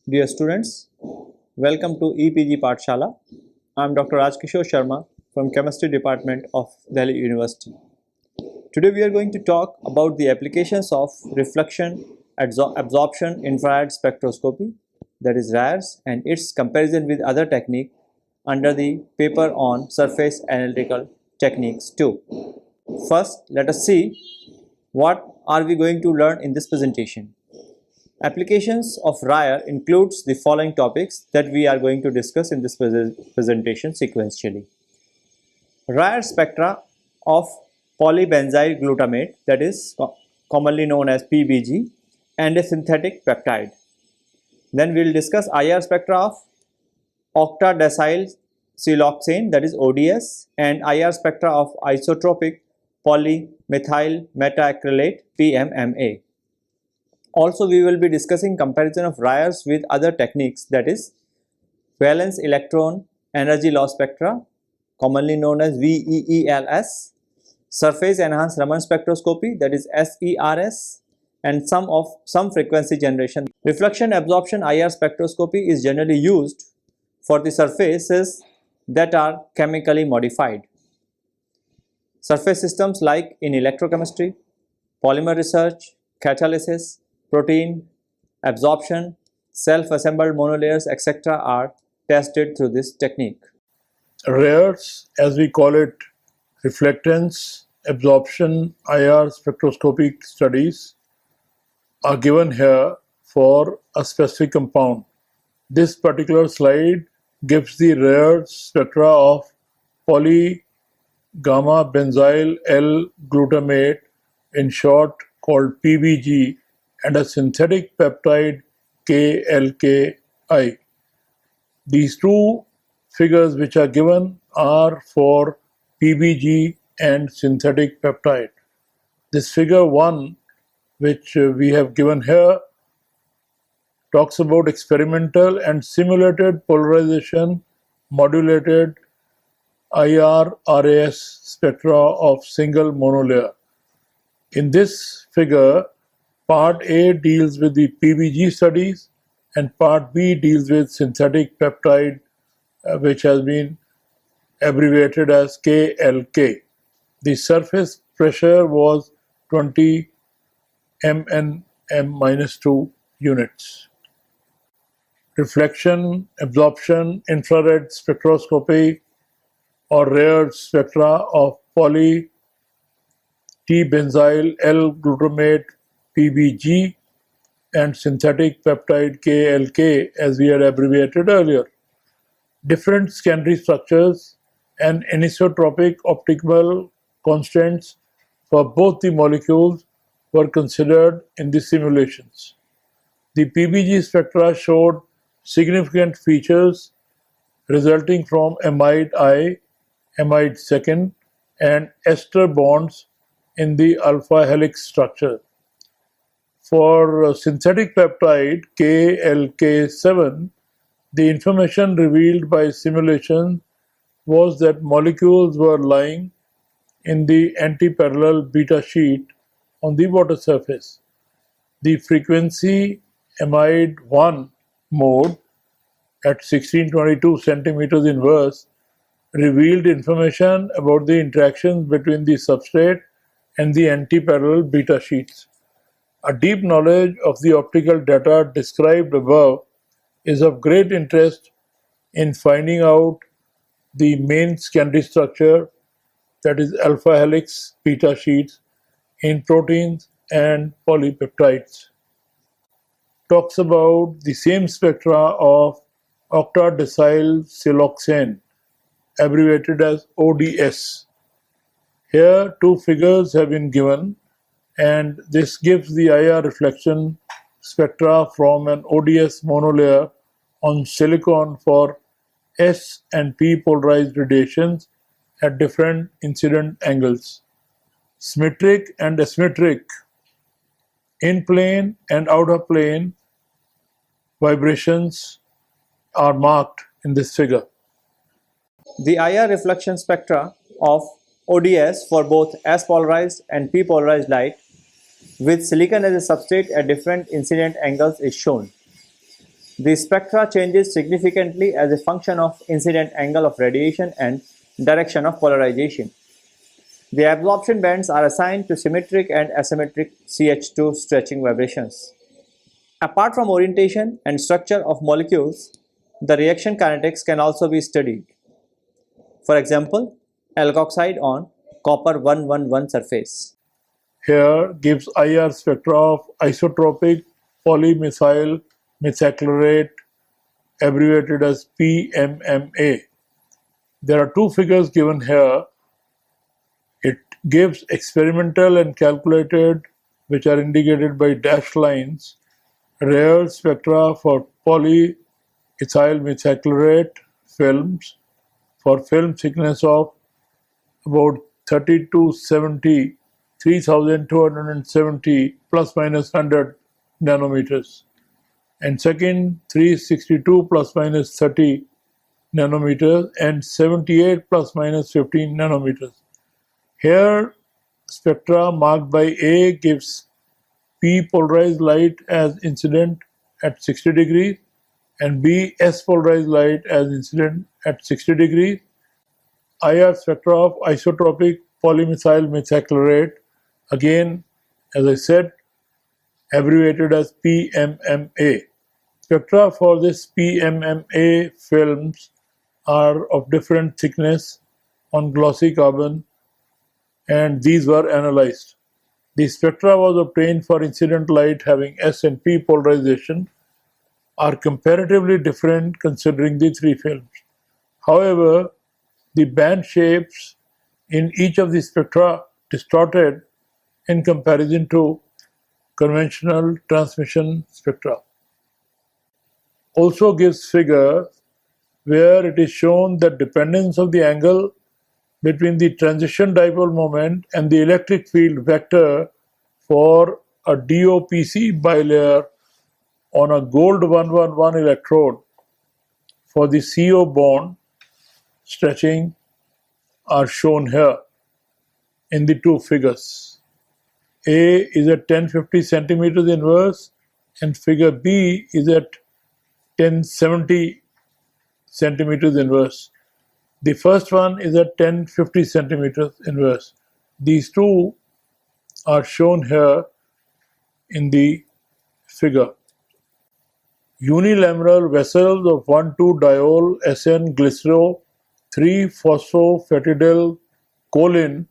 Dear students, welcome to EPG Pathshala. I am Dr. Rajkishore Sharma from Chemistry Department of Delhi University. Today we are going to talk about the applications of reflection absorption infrared spectroscopy, that is RARS, and its comparison with other technique under the paper on surface analytical techniques 2. First, let us see what are we going to learn in this presentation. Applications of RAR includes the following topics that we are going to discuss in this presentation sequentially. RAR spectra of polybenzyl glutamate, that is commonly known as PBG, and a synthetic peptide. Then we will discuss IR spectra of octadecyl siloxane, that is ODS, and IR spectra of isotropic polymethyl metaacrylate, PMMA. Also, we will be discussing comparison of RARs with other techniques, that is valence electron energy loss spectra, commonly known as VEELS, surface enhanced Raman spectroscopy, that is SERS, and some frequency generation. Reflection absorption IR spectroscopy is generally used for the surfaces that are chemically modified. Surface systems like in electrochemistry, polymer research, catalysis, protein absorption, self-assembled monolayers, etc. are tested through this technique. RARS, as we call it, reflectance absorption IR spectroscopic studies, are given here for a specific compound. This particular slide gives the RARS spectra of polygamma benzyl L-glutamate, in short called PBG, and a synthetic peptide KLKI. These two figures which are given are for PBG and synthetic peptide. This figure 1, which we have given here, talks about experimental and simulated polarization modulated IR-RAS spectra of single monolayer. In this figure, Part A deals with the PBG studies and Part B deals with synthetic peptide, which has been abbreviated as KLK. The surface pressure was 20 mmM-2 units. Reflection absorption infrared spectroscopy or rare spectra of poly T-benzyl L-glutamate PBG and synthetic peptide KLK, as we had abbreviated earlier. Different secondary structures and anisotropic optical constants for both the molecules were considered in the simulations. The PBG spectra showed significant features resulting from amide I, amide second, and ester bonds in the alpha helix structure. For synthetic peptide KLK7, the information revealed by simulation was that molecules were lying in the antiparallel beta sheet on the water surface. The frequency amide 1 mode at 1622 centimeters inverse revealed information about the interactions between the substrate and the antiparallel beta sheets. A deep knowledge of the optical data described above is of great interest in finding out the main secondary structure, that is alpha helix beta sheets, in proteins and polypeptides. Talks about the same spectra of octadecyl siloxane, abbreviated as ODS. Here two figures have been given, and this gives the IR reflection spectra from an ODS monolayer on silicon for S and P polarized radiations at different incident angles. Symmetric and asymmetric in plane and out of plane vibrations are marked in this figure. The IR reflection spectra of ODS for both S polarized and P polarized light with silicon as a substrate at different incident angles is shown. The spectra changes significantly as a function of incident angle of radiation and direction of polarization. The absorption bands are assigned to symmetric and asymmetric CH2 stretching vibrations. Apart from orientation and structure of molecules, the reaction kinetics can also be studied. For example, alkoxide on copper 111 surface. Here gives IR spectra of isotropic polymethyl methacrylate, abbreviated as PMMA. There are two figures given here. It gives experimental and calculated, which are indicated by dashed lines, rare spectra for polyethyl methacrylate films for film thickness of about 30 to 70, 3270 plus minus 100 nanometers. And second, 362 plus minus 30 nanometers and 78 plus minus 15 nanometers. Here, spectra marked by A gives P polarized light as incident at 60 degrees and B S polarized light as incident at 60 degrees. IR spectra of isotropic polymethyl methacrylate, again, as I said, abbreviated as PMMA. Spectra for this PMMA films are of different thickness on glossy carbon, and these were analyzed. The spectra was obtained for incident light having S and P polarization are comparatively different considering the three films. However, the band shapes in each of the spectra distorted in comparison to conventional transmission spectra. Also gives figure where it is shown that dependence of the angle between the transition dipole moment and the electric field vector for a DOPC bilayer on a gold 111 electrode for the CO bond stretching are shown here in the two figures. A is at 1050 centimeters inverse and figure B is at 1070 centimeters inverse. The first one is at 1050 centimeters inverse. These two are shown here in the figure. Unilameral vessels of 1,2-diol SN glycero 3-phosphofatidyl choline,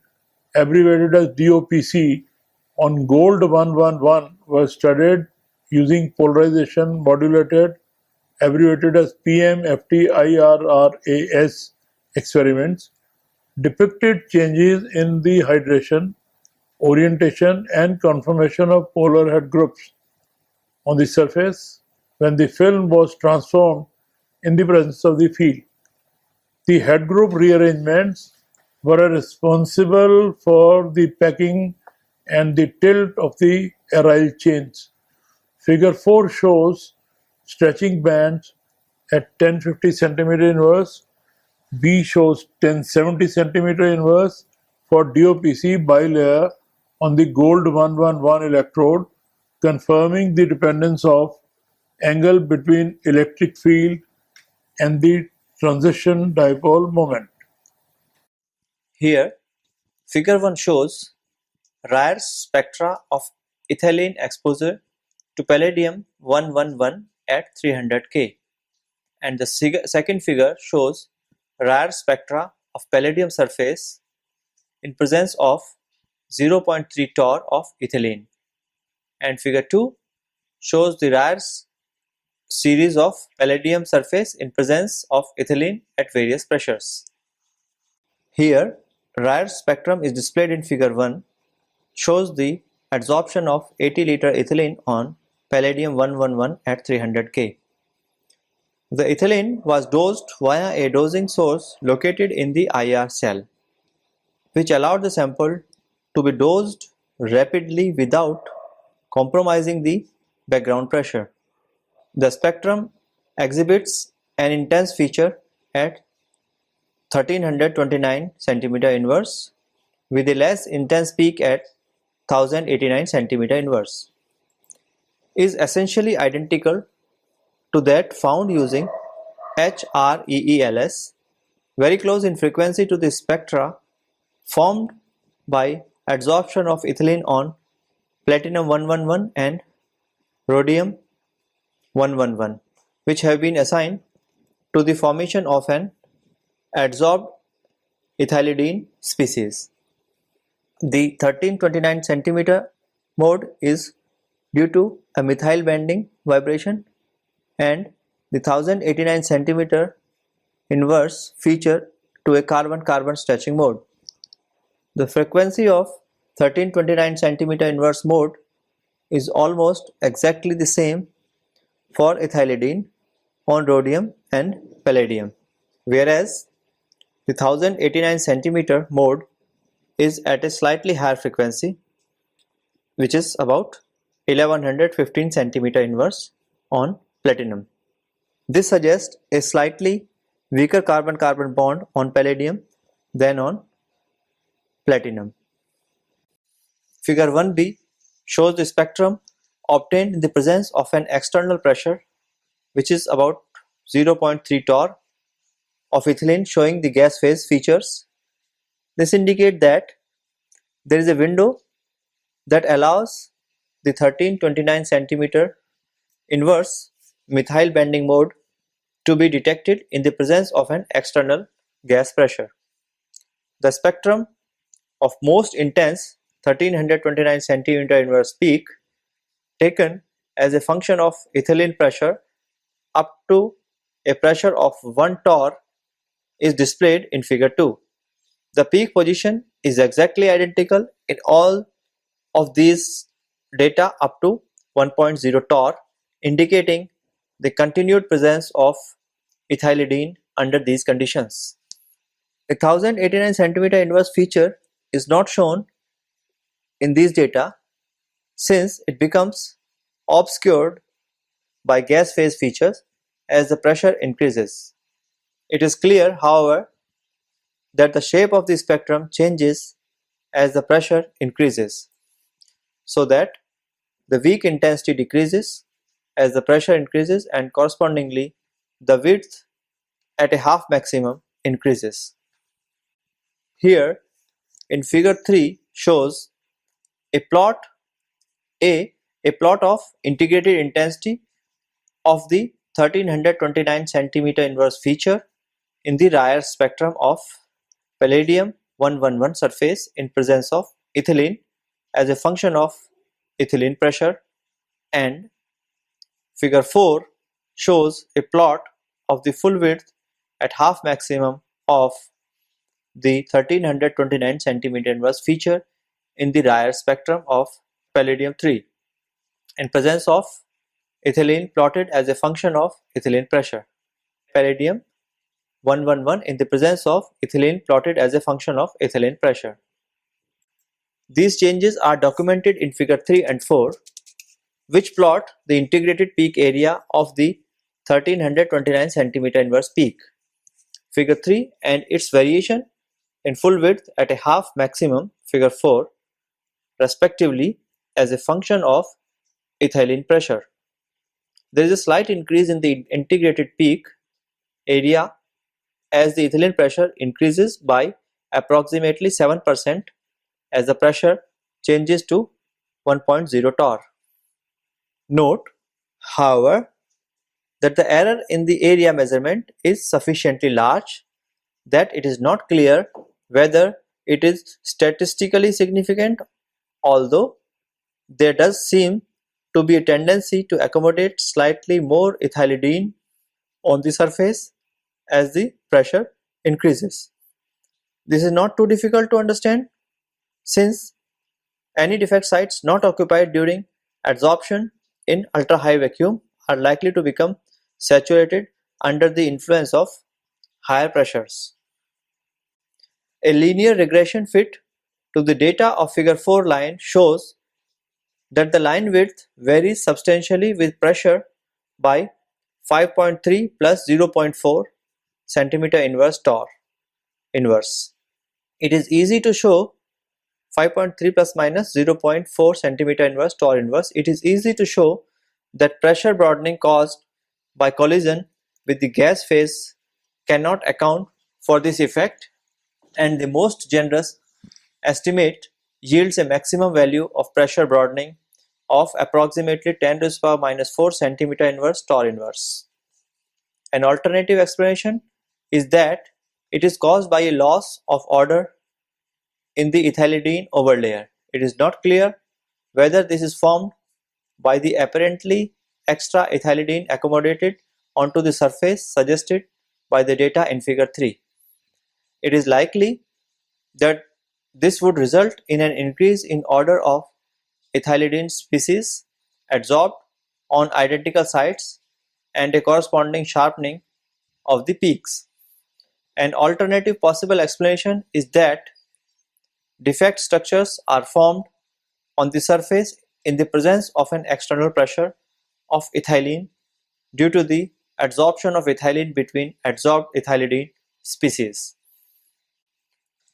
abbreviated as DOPC, on gold 111 were studied using polarization modulated, abbreviated as PMFT-IRRAS experiments, depicted changes in the hydration, orientation, and conformation of polar head groups on the surface when the film was transformed in the presence of the field. The head group rearrangements were responsible for the packing and the tilt of the aryl chains. Figure 4 shows stretching bands at 1050 centimeter inverse. B shows 1070 centimeter inverse for DOPC bilayer on the gold 111 electrode, confirming the dependence of angle between electric field and the transition dipole moment. Here, figure 1 shows rare spectra of ethylene exposure to palladium 111 at 300 K, and the second figure shows rare spectra of palladium surface in presence of 0.3 torr of ethylene, and figure 2 shows the rare series of palladium surface in presence of ethylene at various pressures. Here, rare spectrum is displayed in figure 1, shows the adsorption of 80 liter ethylene on palladium 111 at 300 K. The ethylene was dosed via a dosing source located in the IR cell, which allowed the sample to be dosed rapidly without compromising the background pressure. The spectrum exhibits an intense feature at 1329 centimeter inverse with a less intense peak at 1089 centimeter inverse. Is essentially identical to that found using HREELS, very close in frequency to the spectra formed by adsorption of ethylene on platinum 111 and rhodium 111, which have been assigned to the formation of an adsorbed ethylidene species. The 1329 cm mode is due to a methyl bending vibration, and the 1089 cm inverse feature to a carbon-carbon stretching mode. The frequency of 1329 cm inverse mode is almost exactly the same for ethylidene on rhodium and palladium, whereas the 1089 cm mode is at a slightly higher frequency, which is about 1115 cm inverse on platinum. This suggests a slightly weaker carbon-carbon bond on palladium than on platinum. Figure 1b shows the spectrum obtained in the presence of an external pressure, which is about 0.3 torr of ethylene, showing the gas phase features. This indicates that there is a window that allows the 1329 cm inverse methyl bending mode to be detected in the presence of an external gas pressure. The spectrum of most intense 1329 cm inverse peak, taken as a function of ethylene pressure up to a pressure of 1 torr, is displayed in figure 2. The peak position is exactly identical in all of these data up to 1.0 torr, indicating the continued presence of ethylidene under these conditions. A 1089 cm inverse feature is not shown in these data since it becomes obscured by gas phase features as the pressure increases. It is clear, however, that the shape of the spectrum changes as the pressure increases, so that the weak intensity decreases as the pressure increases, and correspondingly the width at a half maximum increases. Here in figure 3 shows a plot of integrated intensity of the 1329 cm inverse feature in the Rayer spectrum of palladium 111 surface in presence of ethylene as a function of ethylene pressure, and figure 4 shows a plot of the full width at half maximum of the 1329 cm inverse feature in the Rayer spectrum of palladium 3 in presence of ethylene plotted as a function of ethylene pressure. Palladium 111 in the presence of ethylene plotted as a function of ethylene pressure. These changes are documented in figure 3 and 4, which plot the integrated peak area of the 1329 cm inverse peak. Figure 3 and its variation in full width at a half maximum, figure 4, respectively, as a function of ethylene pressure. There is a slight increase in the integrated peak area as the ethylene pressure increases by approximately 7% as the pressure changes to 1.0 torr. Note, however, that the error in the area measurement is sufficiently large that it is not clear whether it is statistically significant, although there does seem to be a tendency to accommodate slightly more ethylidene on the surface as the pressure increases. This is not too difficult to understand, since any defect sites not occupied during adsorption in ultra high vacuum are likely to become saturated under the influence of higher pressures. A linear regression fit to the data of figure 4 line shows that the line width varies substantially with pressure by 5.3 plus 0.4 centimeter inverse torr inverse. It is easy to show 5.3 plus minus 0.4 centimeter inverse torr inverse. It is easy to show that pressure broadening caused by collision with the gas phase cannot account for this effect, and the most generous estimate yields a maximum value of pressure broadening of approximately 10 to the power minus 4 centimeter inverse torr inverse. An alternative explanation is that it is caused by a loss of order in the ethylidene overlayer. It is not clear whether this is formed by the apparently extra ethylidene accommodated onto the surface suggested by the data in figure 3. It is likely that this would result in an increase in order of ethylidene species adsorbed on identical sites and a corresponding sharpening of the peaks. An alternative possible explanation is that defect structures are formed on the surface in the presence of an external pressure of ethylene due to the adsorption of ethylene between adsorbed ethylidene species.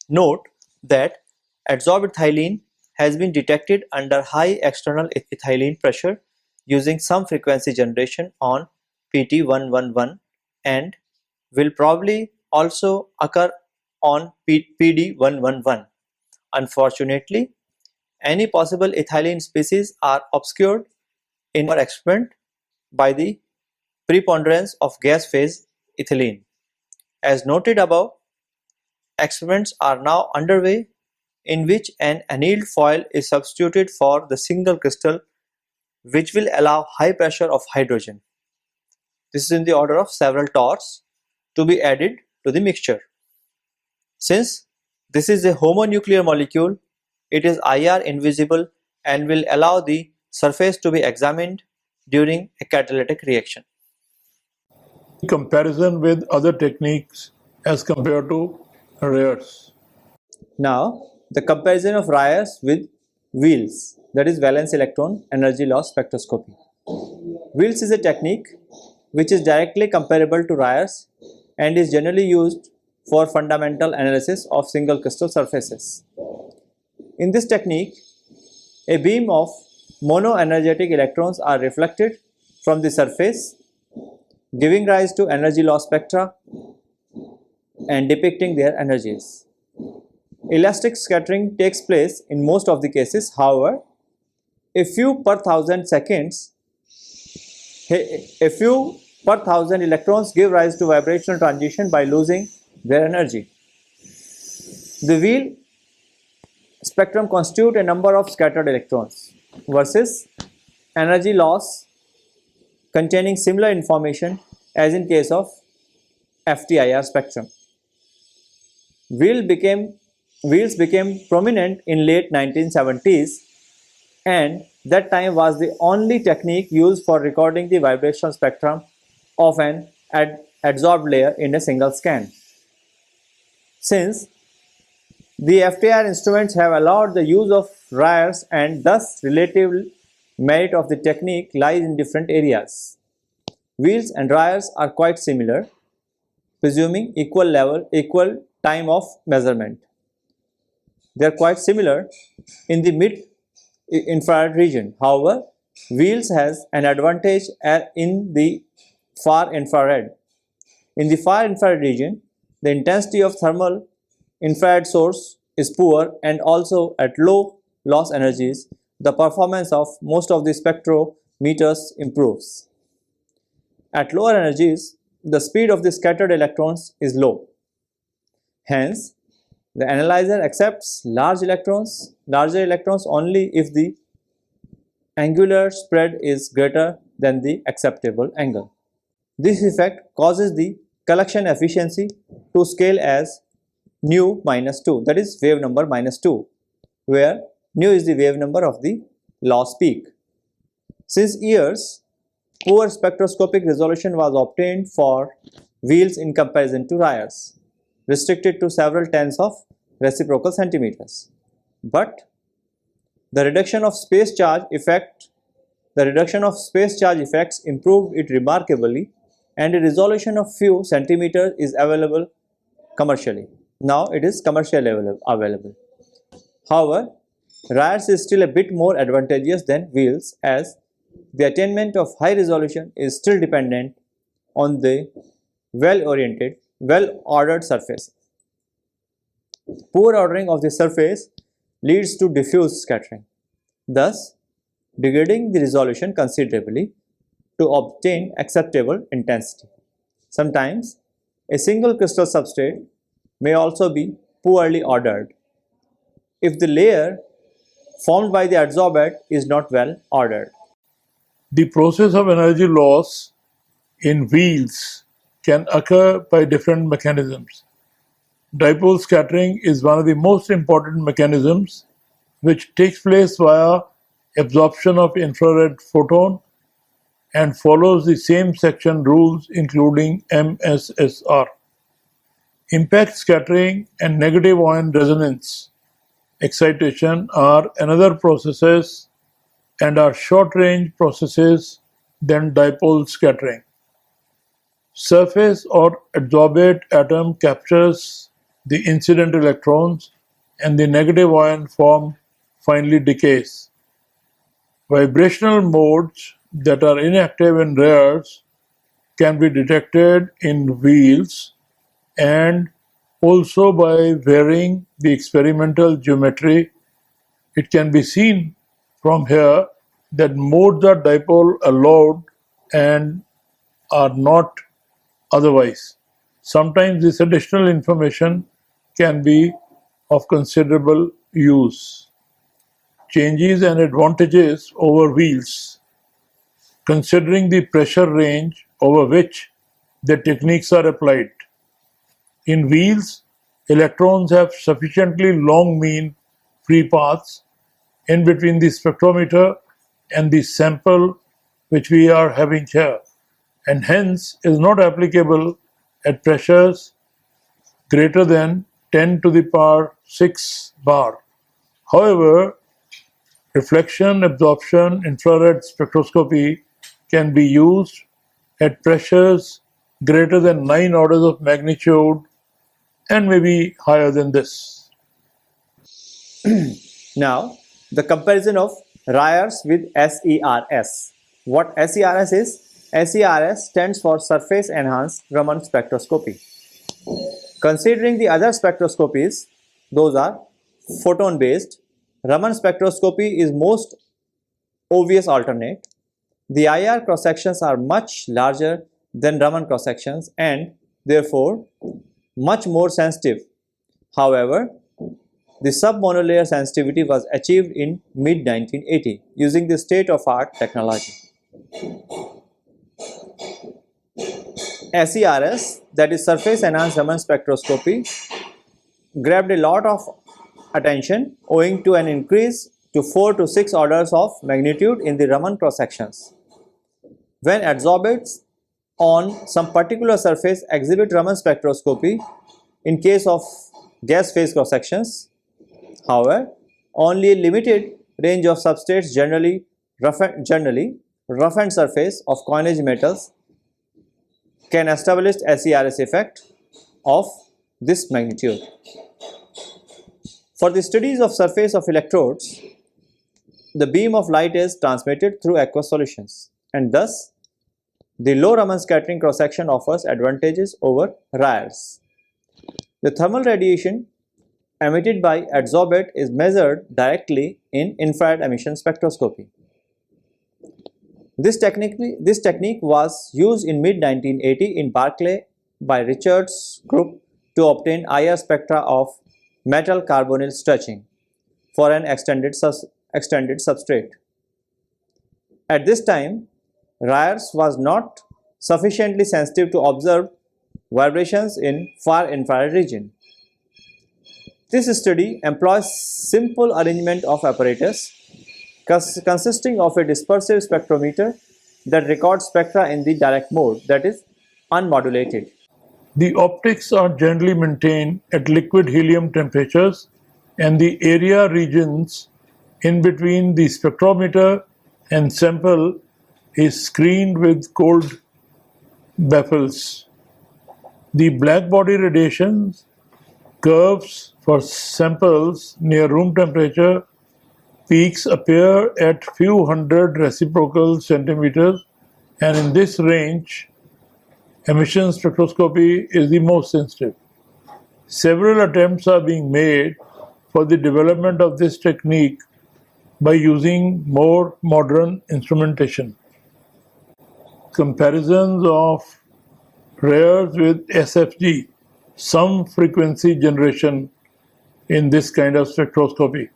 Note that adsorbed ethylene has been detected under high external ethylene pressure using some frequency generation on PT111 and will probably also occur on PD111. Unfortunately, any possible ethylene species are obscured in our experiment by the preponderance of gas phase ethylene. As noted above, experiments are now underway in which an annealed foil is substituted for the single crystal, which will allow high pressure of hydrogen. This is in the order of several torrs to be added to the mixture. Since this is a homonuclear molecule, it is IR invisible and will allow the surface to be examined during a catalytic reaction. Comparison with other techniques as compared to Rayers. Now, the comparison of Rayers with Wheels, that is valence electron energy loss spectroscopy. Wheels is a technique which is directly comparable to Rayers and is generally used for fundamental analysis of single crystal surfaces. In this technique, a beam of monoenergetic electrons are reflected from the surface, giving rise to energy loss spectra and depicting their energies. Elastic scattering takes place in most of the cases. However, a few per thousand electrons give rise to vibrational transition by losing their energy. The wheel spectrum constitutes a number of scattered electrons versus energy loss containing similar information as in case of FTIR spectrum. Wheels became prominent in late 1970s, and that time was the only technique used for recording the vibrational spectrum of an adsorbed layer in a single scan. Since the FTIR instruments have allowed the use of Rayers, and thus relative merit of the technique lies in different areas. Wheels and Rayers are quite similar, presuming equal time of measurement. They are quite similar in the mid-infrared region. However, Wheels has an advantage in the far infrared. In the far infrared region, the intensity of thermal infrared source is poor, and also at low loss energies, the performance of most of the spectrometers improves. At lower energies, the speed of the scattered electrons is low. Hence, the analyzer accepts larger electrons only if the angular spread is greater than the acceptable angle. This effect causes the collection efficiency to scale as nu minus 2, that is wave number minus 2, where nu is the wave number of the loss peak. Since years, poor spectroscopic resolution was obtained for Wheels in comparison to Rayers, restricted to several tens of reciprocal centimeters. But the reduction of space charge effects improved it remarkably, and a resolution of few centimeters is available commercially. Now it is commercially available. However, Rayers is still a bit more advantageous than Wheels, as the attainment of high resolution is still dependent on the well-oriented, well-ordered surface. Poor ordering of the surface leads to diffuse scattering, thus degrading the resolution considerably to obtain acceptable intensity. Sometimes a single crystal substrate may also be poorly ordered if the layer formed by the adsorbate is not well ordered. The process of energy loss in wheels can occur by different mechanisms. Dipole scattering is one of the most important mechanisms which takes place via absorption of infrared photon and follows the same section rules including MSSR. Impact scattering and negative ion resonance excitation are another processes and are short range processes than dipole scattering. Surface or adsorbate atom captures the incident electrons and the negative ion form finally decays. Vibrational modes that are inactive in rares can be detected in wheels and also by varying the experimental geometry. It can be seen from here that modes are dipole allowed and are not otherwise. Sometimes this additional information can be of considerable use. Changes and advantages over wheels. Considering the pressure range over which the techniques are applied. In wheels, electrons have sufficiently long mean free paths in between the spectrometer and the sample which we are having here, and hence is not applicable at pressures greater than 10 to the power 6 bar. However, reflection, absorption, infrared spectroscopy can be used at pressures greater than 9 orders of magnitude and maybe higher than this. Now, the comparison of RIRS with SERS. What SERS is? SERS stands for Surface Enhanced Raman Spectroscopy. Considering the other spectroscopies, those are photon based. Raman spectroscopy is most obvious alternate. The IR cross sections are much larger than Raman cross sections and therefore much more sensitive. However, the submonolayer sensitivity was achieved in mid-1980 using the state-of-art technology. SERS, that is Surface Enhanced Raman Spectroscopy, grabbed a lot of attention owing to an increase to 4 to 6 orders of magnitude in the Raman cross sections. When adsorbates on some particular surface exhibit Raman spectroscopy in case of gas phase cross sections, however, only a limited range of substrates, generally roughened surface of coinage metals, can establish SERS effect of this magnitude. For the studies of surface of electrodes, the beam of light is transmitted through aqueous solutions, and thus the low Raman scattering cross section offers advantages over RIRS. The thermal radiation emitted by adsorbate is measured directly in infrared emission spectroscopy. This technique was used in mid-1980 in Berkeley by Richard's group to obtain IR spectra of metal carbonyl stretching for an extended substrate. At this time, RIRS was not sufficiently sensitive to observe vibrations in far infrared region. This study employs simple arrangement of apparatus consisting of a dispersive spectrometer that records spectra in the direct mode, that is unmodulated. The optics are generally maintained at liquid helium temperatures and the area regions in between the spectrometer and sample is screened with cold baffles. The blackbody radiation curves for samples near room temperature peaks appear at few hundred reciprocal centimeters, and in this range emission spectroscopy is the most sensitive. Several attempts are being made for the development of this technique by using more modern instrumentation. Comparisons of rares with SFG, some frequency generation, in this kind of spectroscopy.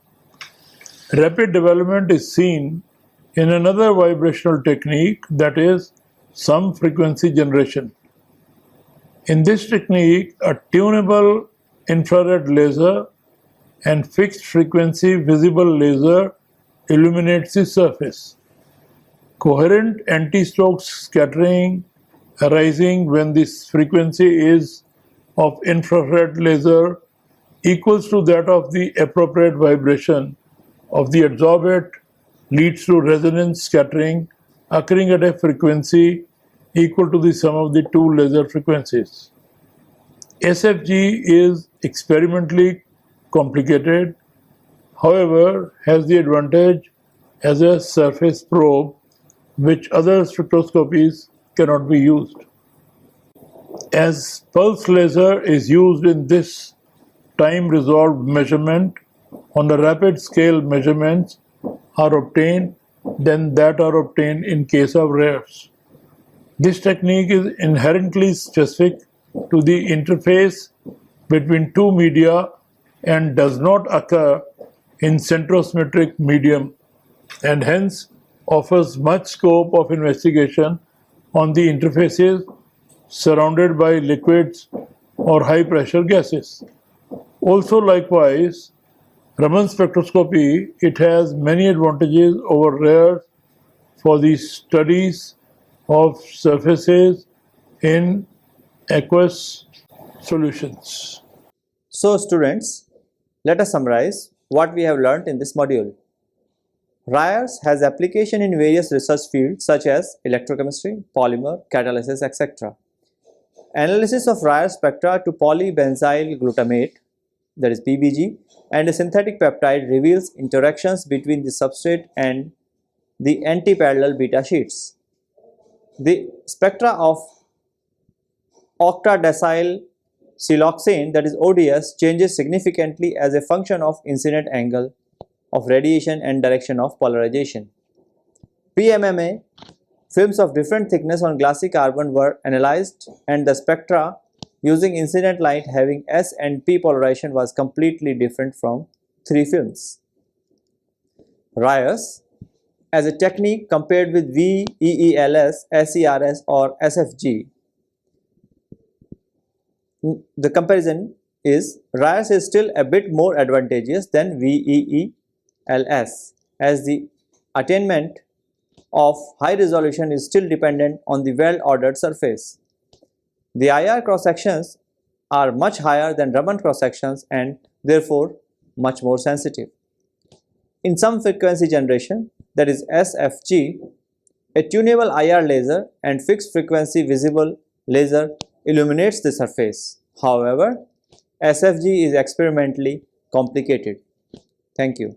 Rapid development is seen in another vibrational technique, that is some frequency generation. In this technique, a tunable infrared laser and fixed frequency visible laser illuminates the surface. Coherent anti-Stokes scattering arising when this frequency is of infrared laser equals to that of the appropriate vibration of the adsorbate leads to resonance scattering occurring at a frequency equal to the sum of the two laser frequencies. SFG is experimentally complicated, however, has the advantage as a surface probe which other spectroscopies cannot be used. As pulse laser is used in this time-resolved measurement, on the rapid scale measurements are obtained than that are obtained in case of rares. This technique is inherently specific to the interface between two media and does not occur in centrosymmetric medium, and hence offers much scope of investigation on the interfaces surrounded by liquids or high pressure gases. Also likewise, Raman spectroscopy, it has many advantages over rares for the studies of surfaces in aqueous solutions. So students, let us summarize what we have learnt in this module. RIARS has application in various research fields such as electrochemistry, polymer, catalysis, etc. Analysis of RIARS spectra to polybenzyl glutamate, that is PBG, and a synthetic peptide reveals interactions between the substrate and the anti-parallel beta sheets. The spectra of octadecyl siloxane, that is ODS, changes significantly as a function of incident angle of radiation and direction of polarization. PMMA films of different thickness on glassy carbon were analyzed, and the spectra using incident light having S and P polarization was completely different from three films. RIARS as a technique compared with VEELS, SERS or SFG. The comparison is RIARS is still a bit more advantageous than VEELS, as the attainment of high resolution is still dependent on the well-ordered surface. The IR cross-sections are much higher than Raman cross-sections and therefore much more sensitive. In some frequency generation, that is SFG, a tunable IR laser and fixed frequency visible laser illuminates the surface. However, SFG is experimentally complicated. Thank you.